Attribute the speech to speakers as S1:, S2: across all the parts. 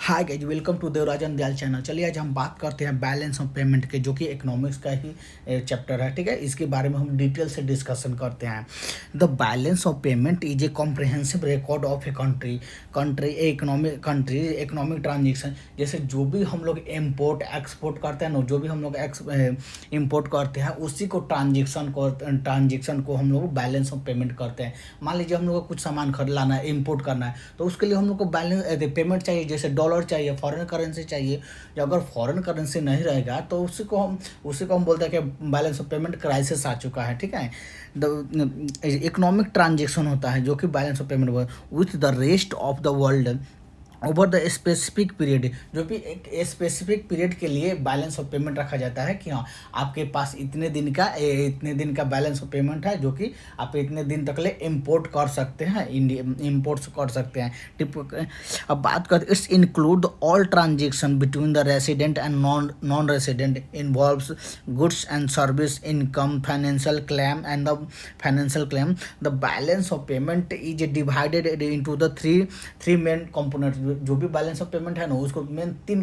S1: Hi guys, welcome to Devarajan Dayal channel. चलिए आज हम बात करते हैं बैलेंस ऑफ पेमेंट के, जो कि इकोनॉमिक्स का ही चैप्टर है। ठीक है, इसके बारे में हम डिटेल से डिस्कशन करते हैं। The balance of payment is a comprehensive record of A economic transaction. जैसे जो भी हम लोग इम्पोर्ट एक्सपोर्ट करते हैं ना, जो भी हम लोग इम्पोर्ट करते हैं उसी को ट्रांजेक्शन को हम लोग बैलेंस ऑफ पेमेंट करते हैं। मान लीजिए हम लोग को कुछ सामान खरीद लाना है, इम्पोर्ट करना है, तो उसके लिए हम लोग को बैलेंस पेमेंट चाहिए। जैसे डॉलर चाहिए, फॉरेन करेंसी चाहिए। जो अगर फॉरेन करेंसी नहीं रहेगा तो उसी को हम बोलते हैं कि बैलेंस ऑफ पेमेंट क्राइसिस आ चुका है। ठीक है, द इकोनॉमिक ट्रांजेक्शन होता है जो कि balance of payment with the rest of the world over the specific period. जो कि एक स्पेसिफिक पीरियड के लिए बैलेंस ऑफ पेमेंट रखा जाता है कि हाँ, आपके पास इतने दिन का बैलेंस ऑफ पेमेंट है, जो कि आप इतने दिन तक ले इम्पोर्ट कर सकते हैं, इम्पोर्ट्स कर सकते हैं। अब बात करते, it's include all transaction between the resident and non resident, involves goods and service, income, financial claim and the financial claim. The balance of payment is divided into the three main component. जो भी balance of payment है ना, उसको main तीन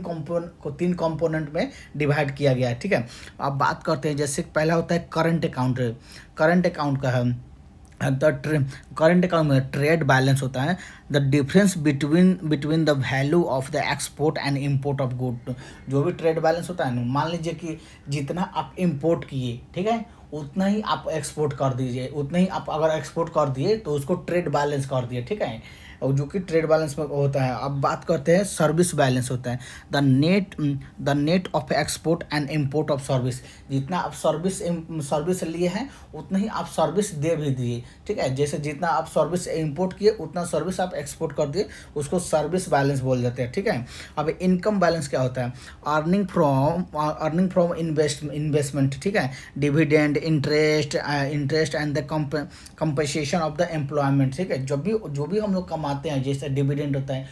S1: component में divide किया गया है। ठीक है, अब बात करते हैं। जैसे पहला होता है करंट अकाउंट। करंट अकाउंट का है करंट अकाउंट में ट्रेड बैलेंस होता है, the difference between the value of the export and import of good. जो भी ट्रेड बैलेंस होता है ना, मान लीजिए कि जितना आप इम्पोर्ट किए, ठीक है, उतना ही आप एक्सपोर्ट कर दीजिए। उतना ही आप अगर एक्सपोर्ट कर दिए तो उसको ट्रेड बैलेंस कर दिए। ठीक है, और जो कि ट्रेड बैलेंस में होता है। अब बात करते हैं सर्विस बैलेंस होता है, the net of export and import of service. जितना आप सर्विस लिए हैं उतना ही आप सर्विस दे भी दिए। ठीक है, जैसे जितना आप सर्विस इम्पोर्ट किए उतना सर्विस आप एक्सपोर्ट कर दिए, उसको सर्विस बैलेंस बोल जाते हैं। ठीक है, अब इनकम बैलेंस क्या होता है? Earning from investment. ठीक है, dividend, interest and the compensation of the employment. ठीक है, जो भी हम लोग कमाते हैं, जैसे डिविडेंड होता है,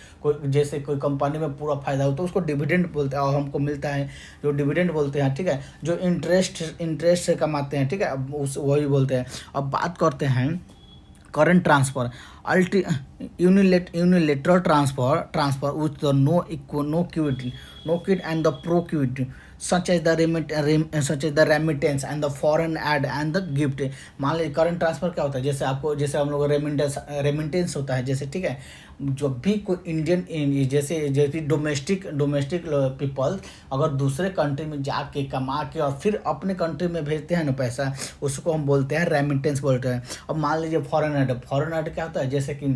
S1: जैसे कोई कंपनी में पूरा फायदा होता है उसको डिविडेंड बोलते हैं, और हमको मिलता है जो डिविडेंड बोलते हैं। ठीक है, जो इंटरेस्ट से कमाते हैं, ठीक है, वही बोलते हैं। अब बात करते हैं current transfer, unilateral transfer with the no quid and the pro quid, such as the remittance and the foreign aid and the gift। मान लीजिए करंट ट्रांसफर क्या होता है? जैसे हम लोग रेमिटेंस होता है, जैसे, ठीक है, जब भी कोई इंडियन जैसे डोमेस्टिक पीपल अगर दूसरे कंट्री में जाके कमा के और फिर अपने कंट्री में भेजते हैं ना पैसा, उसको हम बोलते हैं रेमिटेंस बोलते हैं। अब मान लीजिए फॉरेन एड क्या होता है? जैसे कि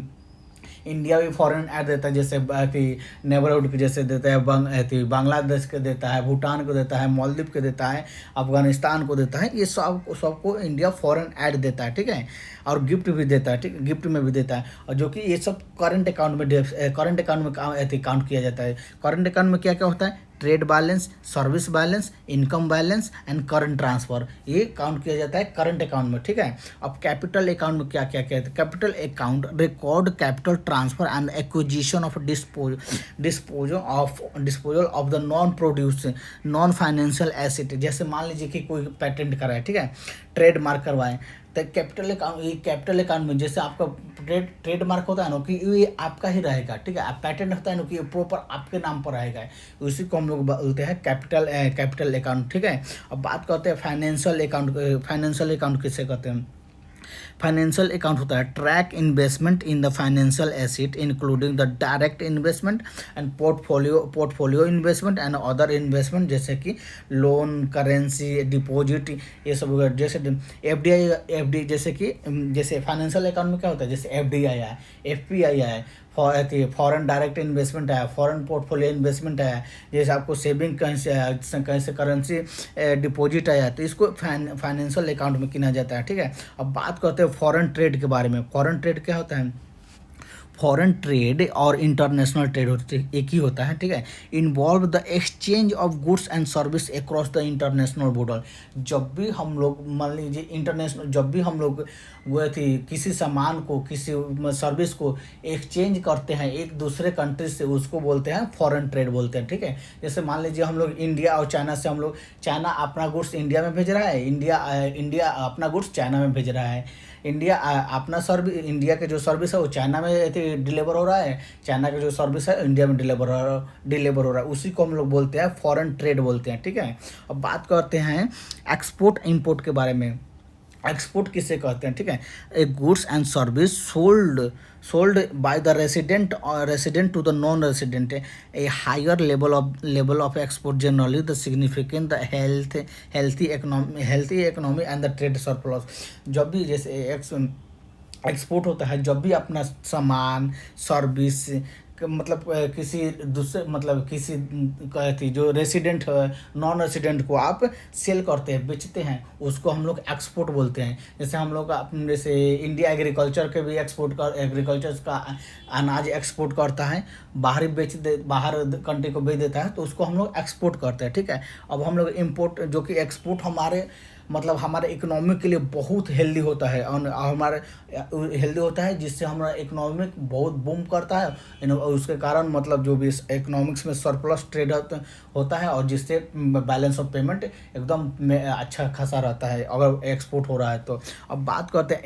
S1: इंडिया भी फॉरेन ऐड देता है, जैसे नेबरहुड के जैसे देता है, बांग्लादेश के देता है, भूटान को देता है, मालदीव के देता है, अफगानिस्तान को देता है। ये सबको इंडिया फॉरेन ऐड देता है। ठीक है, और गिफ्ट भी देता है। ठीक है, गिफ्ट में भी देता है, और जो कि ये सब करंट अकाउंट में काउंट किया जाता है। करंट अकाउंट में क्या क्या होता है? Trade balance, service balance, income balance and current transfer, ये काउंट किया जाता है करंट अकाउंट में। ठीक है, अब कैपिटल अकाउंट में क्या क्या कहते हैं? Capital account record capital transfer and acquisition of disposal of the non financial asset. जैसे मान लीजिए कि कोई पेटेंट कराए, ठीक है, ट्रेड मार्क करवाए, तो कैपिटल अकाउंट में जैसे आपका ट्रेड मार्क होता है ना कि ये आपका ही रहेगा। ठीक है, पेटेंट होता है ना कि ये प्रॉपर आपके नाम पर रहेगा, उसी को हम लोग बोलते हैं कैपिटल अकाउंट। ठीक है, अब बात करते हैं फाइनेंशियल अकाउंट किसे कहते हैं? फाइनेंशियल अकाउंट होता है track investment in the financial asset including the direct investment and portfolio investment and other investment, जैसे कि लोन, करेंसी, डिपॉजिट, ये सब। जैसे एफडी जैसे फाइनेंशियल अकाउंट में क्या होता है? जैसे एफडी आया है, एफपी आया है, फॉरेन डायरेक्ट इन्वेस्टमेंट है, फॉरेन पोर्टफोलियो इन्वेस्टमेंट है, जैसे आपको सेविंग कहीं से करेंसी डिपॉजिट आया, तो इसको फाइनेंशियल अकाउंट में गिना जाता है। ठीक है, अब बात करते हैं फॉरेन ट्रेड के बारे में। फॉरेन ट्रेड क्या होता है? फॉरेन ट्रेड और इंटरनेशनल ट्रेड होते एक ही होता है। ठीक है, involve the exchange of goods and service across the international border. जब भी हम लोग मान लीजिए जब भी हम लोग किसी सामान को, किसी सर्विस को एक्सचेंज करते हैं एक दूसरे कंट्री से, उसको बोलते हैं फॉरेन ट्रेड बोलते हैं। ठीक है, जैसे मान लीजिए हम लोग इंडिया और चाइना से, चाइना अपना गुड्स इंडिया में भेज रहा है, इंडिया अपना गुड्स चाइना में भेज रहा है, इंडिया अपना सर्विस, इंडिया के जो सर्विस है वो चाइना में डिलीवर हो रहा है, चाइना का जो सर्विस है इंडिया में डिलीवर हो रहा है, उसी को हम लोग बोलते हैं फॉरेन ट्रेड बोलते हैं, ठीक है। अब बात करते हैं एक्सपोर्ट इंपोर्ट के बारे में। एक्सपोर्ट किसे कहते हैं, ठीक है। A goods and service sold by the resident to the non resident, a higher level of export generally the significant the healthy economy and the trade surplus. जब भी जैसे एक्सपोर्ट होता है, जब भी अपना सामान सर्विस मतलब किसी दूसरे मतलब किसी कहती जो रेसिडेंट है नॉन रेसिडेंट को आप सेल करते हैं, बेचते हैं, उसको हम लोग एक्सपोर्ट बोलते हैं। जैसे हम लोग जैसे इंडिया एग्रीकल्चर के भी एग्रीकल्चर का अनाज एक्सपोर्ट करता है, बाहर कंट्री को बेच देता है, तो उसको हम लोग एक्सपोर्ट करते हैं, ठीक है। अब हम लोग इम्पोर्ट, जो कि एक्सपोर्ट हमारे इकोनॉमी के लिए बहुत हेल्दी होता है, और हमारे हेल्दी होता है, जिससे हमारा इकोनॉमिक बहुत बूम करता है, उसके कारण मतलब जो भी इकोनॉमिक्स में सरप्लस ट्रेड होता है, और जिससे बैलेंस ऑफ पेमेंट एकदम अच्छा खासा रहता है अगर एक्सपोर्ट हो रहा है तो। अब बात करते हैं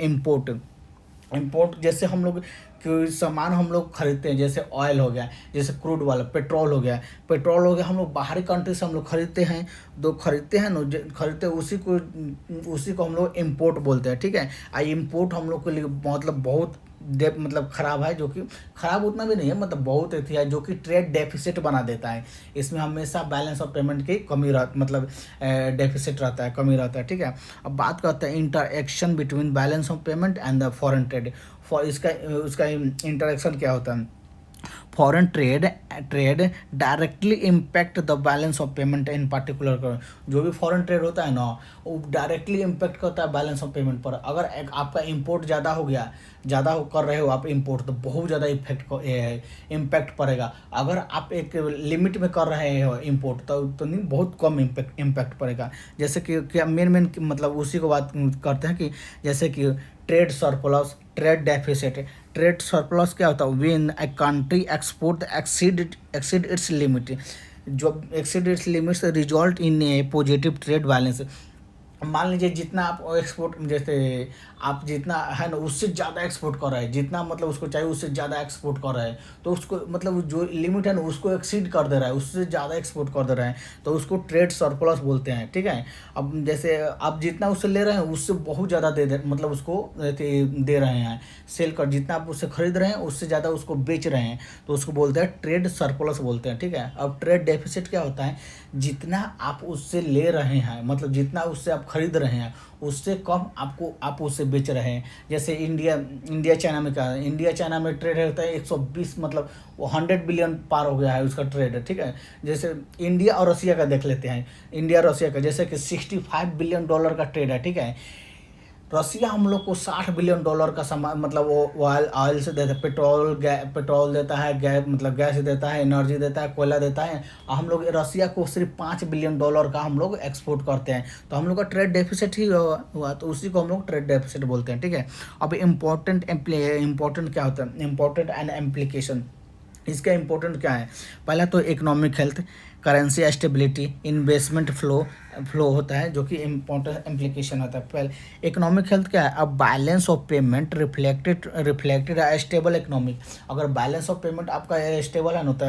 S1: इम्पोर्ट जैसे हम लोग कोई सामान हम लोग खरीदते हैं, जैसे ऑयल हो गया, जैसे क्रूड वाला पेट्रोल हो गया, हम लोग बाहरी कंट्री से हम लोग खरीदते हैं, उसी को हम लोग इम्पोर्ट बोलते हैं, ठीक है। इम्पोर्ट हम लोग के लिए मतलब बहुत मतलब ख़राब है, जो कि ख़राब उतना भी नहीं है, मतलब बहुत अथी है, जो कि ट्रेड डेफिसिट बना देता है। इसमें हमेशा बैलेंस ऑफ पेमेंट की कमी मतलब डेफिसिट रहता है, कमी रहता है, ठीक है। अब बात करते हैं interaction between balance of payment and the foreign trade. उसका इंटरेक्शन क्या होता है। Foreign trade directly impact the balance of payment in particular. जो भी फॉरेन ट्रेड होता है ना, वो डायरेक्टली इम्पैक्ट करता है बैलेंस ऑफ पेमेंट पर। अगर आपका इंपोर्ट ज़्यादा हो गया, कर रहे हो आप इंपोर्ट, तो बहुत ज़्यादा इम्पैक्ट पड़ेगा। अगर आप एक लिमिट में कर रहे हो इंपोर्ट, तो नहीं, बहुत कम इम्पैक्ट पड़ेगा। जैसे कि क्या मेन मतलब उसी को बात करते हैं कि जैसे कि ट्रेड सरप्लस, ट्रेड सरप्लस क्या होता है। When a country export exceed its limit, जो exceed its limits result in a positive trade balance. मान लीजिए जितना आप एक्सपोर्ट, जैसे आप जितना है ना उससे ज़्यादा एक्सपोर्ट कर रहे हैं, जितना मतलब उसको चाहिए उससे ज़्यादा एक्सपोर्ट कर रहे हैं, तो उसको मतलब जो लिमिट है ना उसको एक्सीड कर दे रहा है, उससे ज़्यादा एक्सपोर्ट कर दे रहे हैं, तो उसको ट्रेड सरप्लस बोलते हैं, ठीक है। अब जैसे आप जितना उससे ले रहे हैं उससे बहुत ज़्यादा मतलब उसको दे रहे हैं, सेल कर, जितना आप उससे खरीद रहे हैं उससे ज़्यादा उसको बेच रहे हैं, तो उसको बोलते हैं ट्रेड सरप्लस बोलते हैं, ठीक है। अब ट्रेड डेफिसिट क्या होता है, जितना आप उससे ले रहे हैं, मतलब जितना उससे आप खरीद रहे हैं उससे कम आप उससे बेच रहे हैं। जैसे इंडिया चाइना में क्या है, इंडिया चाइना में ट्रेड होता है 120, मतलब वो 100 बिलियन पार हो गया है उसका ट्रेड, ठीक है। जैसे इंडिया और रसिया का देख लेते हैं, इंडिया रसिया का जैसे कि $65 बिलियन का ट्रेड है, ठीक है। रसिया हम लोग को $60 बिलियन का सामान, मतलब वो ऑयल से देता है, पेट्रोल देता है, गैस देता है, एनर्जी देता है, कोयला देता है। हम लोग रसिया को सिर्फ $5 बिलियन का हम लोग एक्सपोर्ट करते हैं, तो हम लोग का ट्रेड डेफिसिट ही हुआ, तो उसी को हम लोग ट्रेड डेफिसिट बोलते हैं, ठीक है। अब इम्पोर्टेंट क्या होता है, इम्पोर्टेंट एंड एम्प्लीकेशन। इसका इम्पोर्टेंट क्या है, पहला तो economic health, currency stability, investment flow होता है, जो कि इम्पोर्टेंट इम्प्लीकेशन होता है। पहले इकोनॉमिक हेल्थ क्या है, अब balance of payment reflected stable economic. अगर बैलेंस ऑफ पेमेंट आपका स्टेबल है ना, तो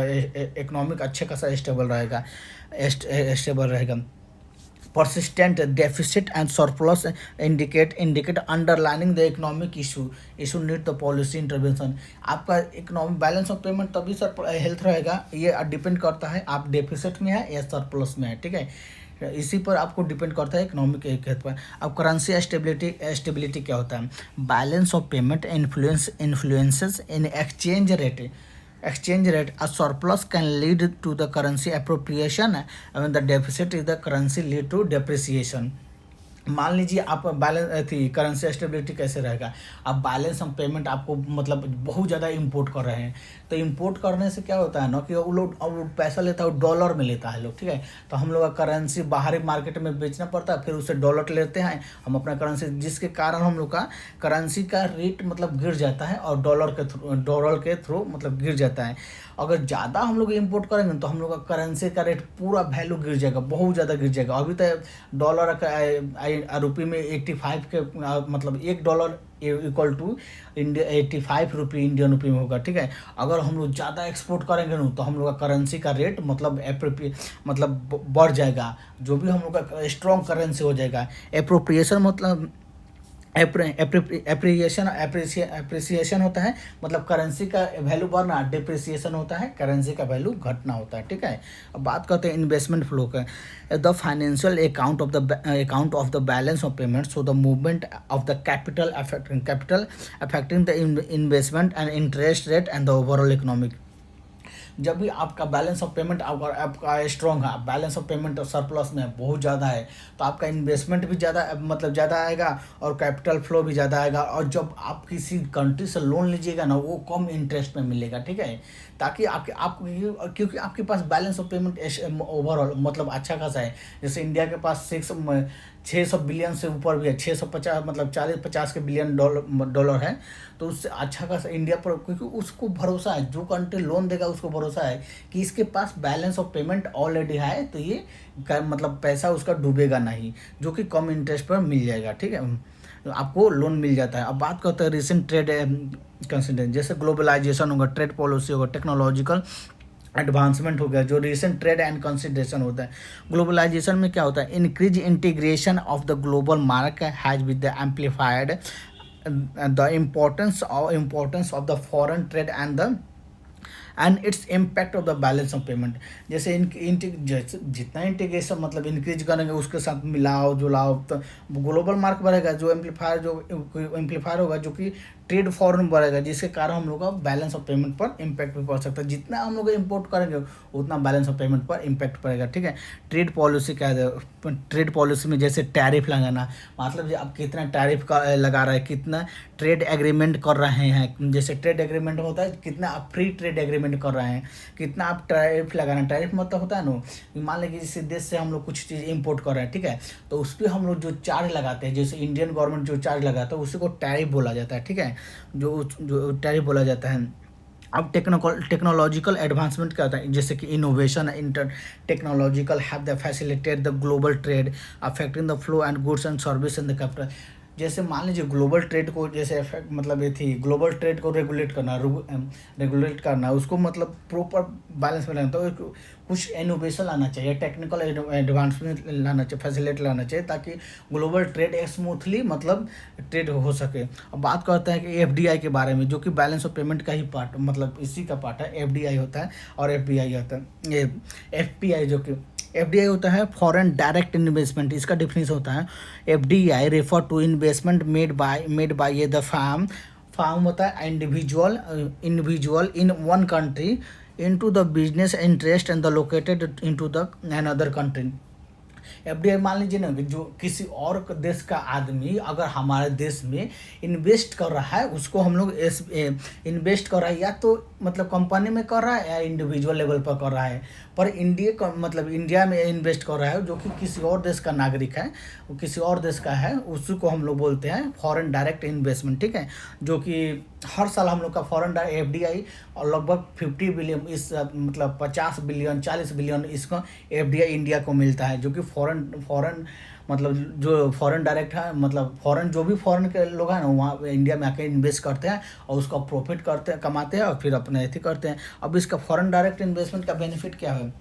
S1: इकोनॉमिक अच्छे खासा स्टेबल रहेगा। persistent deficit and surplus indicate underlining the economic issue need the policy intervention। आपका इकोनॉमिक बैलेंस ऑफ पेमेंट तभी हेल्थ रहेगा, ये डिपेंड करता है आप डेफिसिट में है या सरप्लस में है, ठीक है। इसी पर आपको डिपेंड करता है इकोनॉमिक हेल्थ पर। अब करेंसी स्टेबिलिटी क्या होता है, balance of payment influences in exchange rate. A surplus can lead to the currency appropriation, and the deficit is the currency lead to depreciation। मान लीजिए आप बैलेंस थी करेंसी स्टेबिलिटी कैसे रहेगा, आप बैलेंस ऑफ पेमेंट आपको मतलब बहुत ज़्यादा इंपोर्ट कर रहे हैं, तो इंपोर्ट करने से क्या होता है ना कि वो लोग पैसा लेता है, वो डॉलर में लेता है लोग, ठीक है। तो हम लोग का करेंसी बाहरी मार्केट में बेचना पड़ता है, फिर उससे डॉलर लेते हैं हम अपना करेंसी, जिसके कारण हम लोग का करेंसी का रेट मतलब गिर जाता है, और डॉलर के थ्रू मतलब गिर जाता है। अगर ज़्यादा हम लोग इंपोर्ट करेंगे तो हम लोग का करेंसी का रेट पूरा वैल्यू गिर जाएगा, बहुत ज़्यादा गिर जाएगा। अभी तो डॉलर का रुपये में 85 के मतलब $1 इक्वल टू इंडिया 85 रुपये इंडियन रुपये में होगा, ठीक है। अगर हम लोग ज़्यादा एक्सपोर्ट करेंगे ना तो हम लोग का करेंसी का रेट मतलब मतलब बढ़ जाएगा, जो भी हम लोग का स्ट्रॉन्ग करेंसी हो जाएगा। एप्रोप्रिएशन मतलब एप्रिसिएशन होता है, मतलब करेंसी का वैल्यू बढ़ना, डिप्रिसिएशन होता है करेंसी का वैल्यू घटना होता है, ठीक है। अब बात करते हैं इन्वेस्टमेंट फ्लो का। The financial account of the balance of payment, so the movement of the capital affecting the investment and interest rate and the overall economic. जब भी आपका बैलेंस ऑफ पेमेंट आपका स्ट्रॉन्ग है, बैलेंस ऑफ पेमेंट सरप्लस में बहुत ज़्यादा है, तो आपका इन्वेस्टमेंट भी ज़्यादा मतलब ज़्यादा आएगा और कैपिटल फ्लो भी ज़्यादा आएगा। और जब आप किसी कंट्री से लोन लीजिएगा ना, वो कम इंटरेस्ट में मिलेगा, ठीक है। ताकि क्योंकि आपके पास बैलेंस ऑफ पेमेंट ओवरऑल मतलब अच्छा खासा है। जैसे इंडिया के पास 600 बिलियन से ऊपर भी है, 650 मतलब 40-50 के बिलियन डॉलर है, तो उससे अच्छा खासा इंडिया पर, क्योंकि उसको भरोसा है, जो कंट्री लोन देगा उसको भरोसा है कि इसके पास बैलेंस ऑफ पेमेंट ऑलरेडी है, तो ये मतलब पैसा उसका डूबेगा नहीं, जो कि कम इंटरेस्ट पर मिल जाएगा, ठीक है, तो आपको लोन मिल जाता है। अब बात करते हैं रिसेंट ट्रेड कंसिडरेशन, जैसे ग्लोबलाइजेशन होगा, ट्रेड पॉलिसी होगा, टेक्नोलॉजिकल एडवांसमेंट हो गया, जो रिसेंट ट्रेड एंड कंसिडरेशन होता है। ग्लोबलाइजेशन में क्या होता है, increase integration of the global market has with the amplified the importance of the foreign trade and its impact of the balance of payment. जैसे जितना इंटीग्रेशन मतलब इंक्रीज करेंगे, उसके साथ मिलाओ जुलाओ, तो ग्लोबल मार्केट बढ़ेगा, जो एम्पलीफायर होगा, जो कि ट्रेड फॉरेन बढ़ेगा, जिसके कारण हम लोग का बैलेंस ऑफ पेमेंट पर इम्पैक्ट भी पड़ सकता है। जितना हम लोग इम्पोर्ट करेंगे उतना बैलेंस ऑफ पेमेंट पर इम्पैक्ट पड़ेगा, ठीक है। ट्रेड पॉलिसी क्या है, ट्रेड पॉलिसी में जैसे टैरिफ लगाना, मतलब आप कितना टैरिफ का लगा रहे हैं, कितना ट्रेड एग्रीमेंट कर रहे हैं। जैसे ट्रेड एग्रीमेंट होता है, कितना आप फ्री ट्रेड एग्रीमेंट कर रहे हैं, कितना आप टैरिफ लगा रहे हैं। टैरिफ मतलब होता है ना, मान लीजिए किसी देश से हम लोग कुछ चीज़ इम्पोर्ट कर रहे हैं, ठीक है, तो उस पर हम लोग जो चार्ज लगाते हैं, जैसे इंडियन गवर्नमेंट जो चार्ज लगाता है उसी को टैरिफ बोला जाता है, ठीक है, जो टैरिफ बोला जाता है। अब टेक्नोलॉजिकल एडवांसमेंट क्या होता है, जैसे कि innovation inter technological have the facilitate the global trade affecting the flow and goods and service in the capital. जैसे मान लीजिए ग्लोबल ट्रेड को जैसे इफेक्ट मतलब ये थी, ग्लोबल ट्रेड को रेगुलेट करना उसको मतलब प्रॉपर बैलेंस में लाना, तो कुछ इनोवेशन लाना चाहिए, टेक्निकल एडवांसमेंट लाना चाहिए, फैसिलिटी लाना चाहिए, ताकि ग्लोबल ट्रेड स्मूथली मतलब ट्रेड हो सके। अब बात करते हैं कि एफडीआई के बारे में, जो कि बैलेंस ऑफ पेमेंट का ही पार्ट मतलब इसी का पार्ट है। एफडीआई होता है और एफबीआई होता है, ये एफपीआई जो कि एफडीआई होता है फॉरेन डायरेक्ट इन्वेस्टमेंट। इसका डिफरेंस होता है, FDI refer to investment made by the firm होता है individual in one country into the business interest and the located into the another country. FDI मान लीजिए ना कि जो किसी और देश का आदमी अगर हमारे देश में इन्वेस्ट कर रहा है, उसको हम लोग इन्वेस्ट कर रहा है, या तो मतलब कंपनी में कर रहा है या इंडिविजुअल लेवल पर कर रहा है, पर इंडिया में इन्वेस्ट कर रहा है, जो कि किसी और देश का नागरिक है, वो किसी और देश का है, उसी को हम लोग बोलते हैं फॉरेन डायरेक्ट इन्वेस्टमेंट, ठीक है। जो कि हर साल हम लोग का फॉरेन डायरेक्ट एफडीआई और लगभग 50 बिलियन इस मतलब 50 बिलियन 40 बिलियन इसका एफडीआई इंडिया को मिलता है, जो कि फॉरेन मतलब जो फॉरेन डायरेक्ट है, मतलब फॉरेन जो भी फॉरेन के लोग हैं ना, वहाँ इंडिया में आके इन्वेस्ट करते हैं और उसका प्रॉफिट कमाते हैं और फिर अपने एथी करते हैं। अब इसका फॉरेन डायरेक्ट इन्वेस्टमेंट का बेनिफिट क्या है,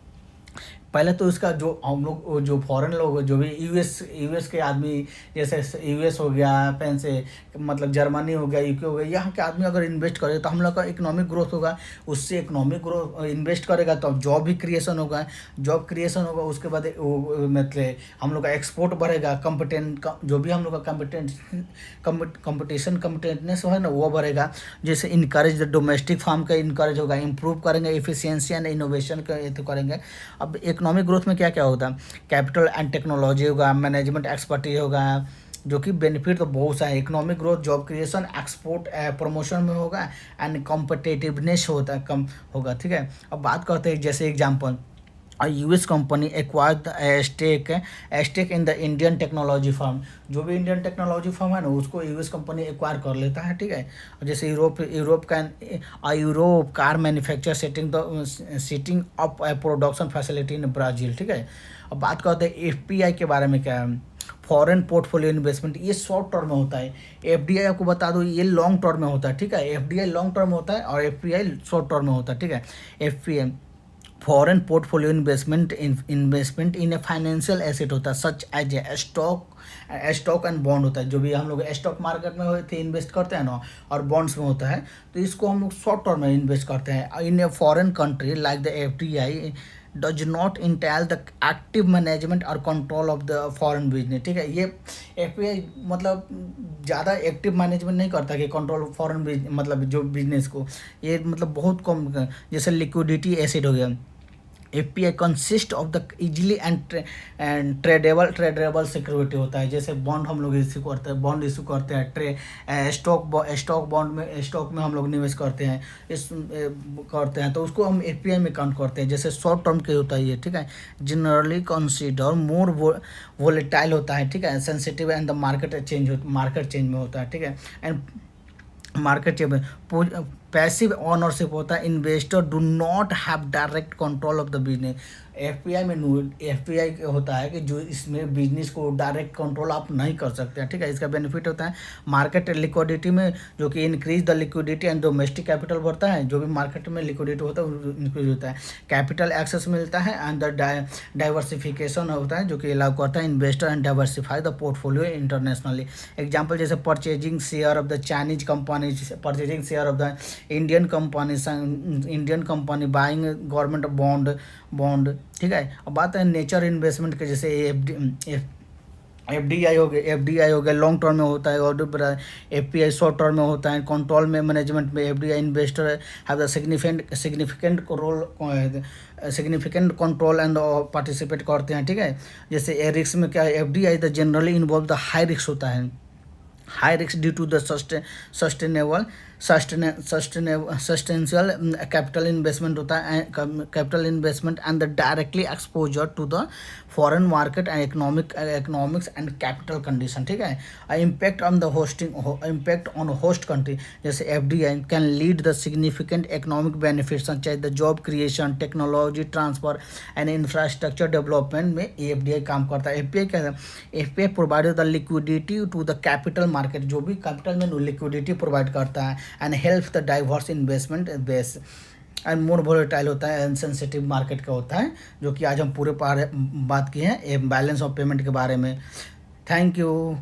S1: पहले तो इसका जो हम लोग जो फॉरेन लोग जो भी यूएस के आदमी, जैसे यूएस हो गया, पेन से मतलब जर्मनी हो गया, यूके हो गया, यहाँ के आदमी अगर इन्वेस्ट करे तो हम लोग का इकोनॉमिक ग्रोथ होगा, उससे इकोनॉमिक ग्रोथ इन्वेस्ट करेगा तो जॉब भी क्रिएशन होगा, उसके बाद मतलब हम लोग का एक्सपोर्ट बढ़ेगा, जो भी हम लोग का कॉम्पिटिशनेस है ना वो बढ़ेगा। जैसे इनकरेज द डोमेस्टिक फार्म का इनकरेज होगा, इंप्रूव करेंगे इफिशियंसी एंड इनोवेशन का तो करेंगे। अब इकोनॉमिक ग्रोथ में क्या क्या होता है, कैपिटल एंड टेक्नोलॉजी होगा, मैनेजमेंट एक्सपर्टीज होगा, जो कि बेनिफिट तो बहुत सा है। Economic growth job creation export promotion में होगा एंड कॉम्पिटिटिवनेस कम होगा, ठीक है। अब बात करते हैं जैसे example, a US company acquired a stake in the Indian technology firm. जो भी इंडियन टेक्नोलॉजी फर्म है ना, उसको यूएस कंपनी एक्वायर कर लेता है, ठीक है। जैसे Europe car manufacture setting up production facility in Brazil, ठीक है। अब बात करते हैं एफपीआई के बारे में क्या है, फॉरेन पोर्टफोलियो इन्वेस्टमेंट, ये शॉर्ट टर्म में होता है। एफडीआई आपको बता दो ये लॉन्ग टर्म में होता है, ठीक है। एफडीआई लॉन्ग टर्म में होता है और एफपीआई शॉर्ट टर्म में होता है, ठीक है। FPI foreign portfolio investment in a financial asset होता है, such as a stock and bond होता है। जो भी हम लोग स्टॉक मार्केट में होते इन्वेस्ट करते हैं ना, और बॉन्ड्स में होता है, तो इसको हम लोग शॉर्ट टर्म में इन्वेस्ट करते हैं। In a foreign country like the FDI does not entail the active management और control of the foreign business, ठीक है। ये एफपीआई मतलब ज़्यादा एक्टिव मैनेजमेंट नहीं करता कि कंट्रोल फॉरेन मतलब जो बिजनेस को, ये मतलब बहुत कम, जैसे लिक्विडिटी एसिड हो गया। FPI consist of the easily and tradable security होता है। जैसे बॉन्ड हम लोग इशू करते हैं, बॉन्ड इशू करते हैं, स्टॉक बॉन्ड में, स्टॉक में हम लोग निवेश करते हैं, करते हैं, तो उसको हम एफपीआई में काउंट करते हैं। जैसे शॉर्ट टर्म के होता है ये, ठीक है। जनरली कंसिडर मोर वोलेटाइल होता है, ठीक है। Sensitive and the market change में होता है, ठीक है। And market change passive ownership होता है। Investor do not have direct control of the business. FPI में एफपीआई होता है कि जो इसमें बिजनेस को डायरेक्ट कंट्रोल आप नहीं कर सकते हैं, ठीक है। इसका बेनिफिट होता है मार्केट लिक्विडिटी में, जो कि increase the liquidity and domestic capital बढ़ता है। जो भी मार्केट में लिक्विडिटी होता है वो इंक्रीज होता है, कैपिटल एक्सेस मिलता है, एंड द डाइवर्सिफिकेशन होता है, जो कि अलाउ करता है investor and diversify the portfolio internationally. Example जैसे purchasing share of the Chinese company, purchasing share of the Indian company buying government bond, ठीक है। अब बात है नेचर इन्वेस्टमेंट के, जैसे एफडीआई हो गया लॉन्ग टर्म में होता है, और एफपीआई शॉर्ट टर्म में होता है। कंट्रोल में मैनेजमेंट में FDI investor have the significant control and participate करते हैं, ठीक है। जैसे रिस्क में क्या है, FDI the generally involve the high risk होता है, high risk due to the substantial capital investment होता है, capital investment and the directly exposure to the foreign market and economics and capital condition, ठीक है। Impact on host country, जैसे FDI can lead the significant economic benefits such as the job creation, technology transfer and infrastructure development में FDI काम करता है। FPI provide the liquidity to the capital market, जो भी capital में liquidity provide करता है, and help the diverse investment base and more volatile होता है, एंड सेंसिटिव मार्केट का होता है, जो कि आज हम पूरे बात किए हैं बैलेंस ऑफ पेमेंट के बारे में। Thank you.